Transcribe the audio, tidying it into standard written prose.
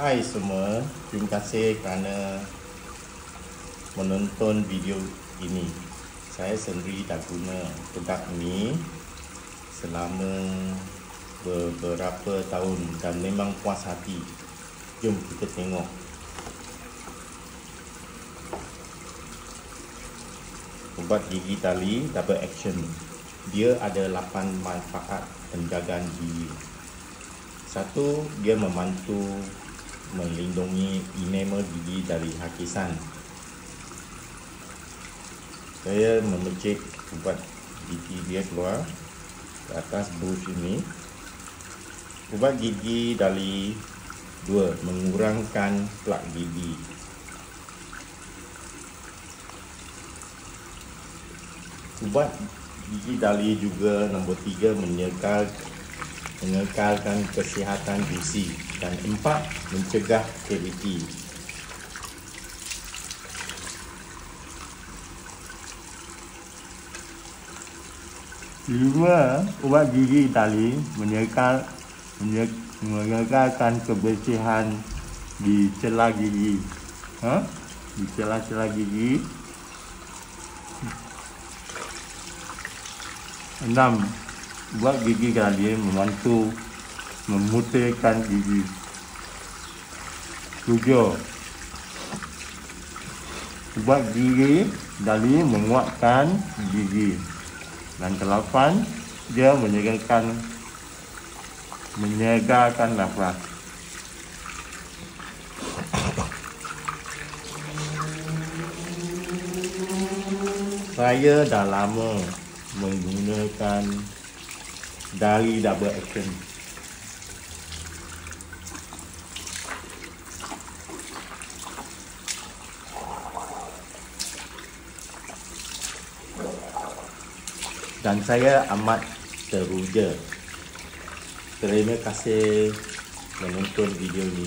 Hai semua, terima kasih kerana menonton video ini. Saya sendiri dah guna produk ini selama beberapa tahun dan memang puas hati. Jom kita tengok. Ubat gigi tali double action. Dia ada 8 manfaat penjagaan gigi. Satu, dia membantu melindungi enamel gigi dari hakisan. Saya memercik ubat gigi dia keluar ke atas brush ini. Ubat gigi tali 2 mengurangkan plak gigi. Ubat gigi tali juga nombor 3 mengekalkan kesihatan gusi, dan 4 mencegah kaviti. Kedua, ubat gigi tali mengekalkan kebersihan di celah gigi, di celah-celah gigi. 6. Ubat gigi tali membantu memutihkan gigi. 7. Ubat gigi tali menguatkan gigi. Dan 8, dia menyegarkan nafas. Saya dah lama menggunakan Dali double action. Dan saya amat teruja. Terima kasih menonton video ini.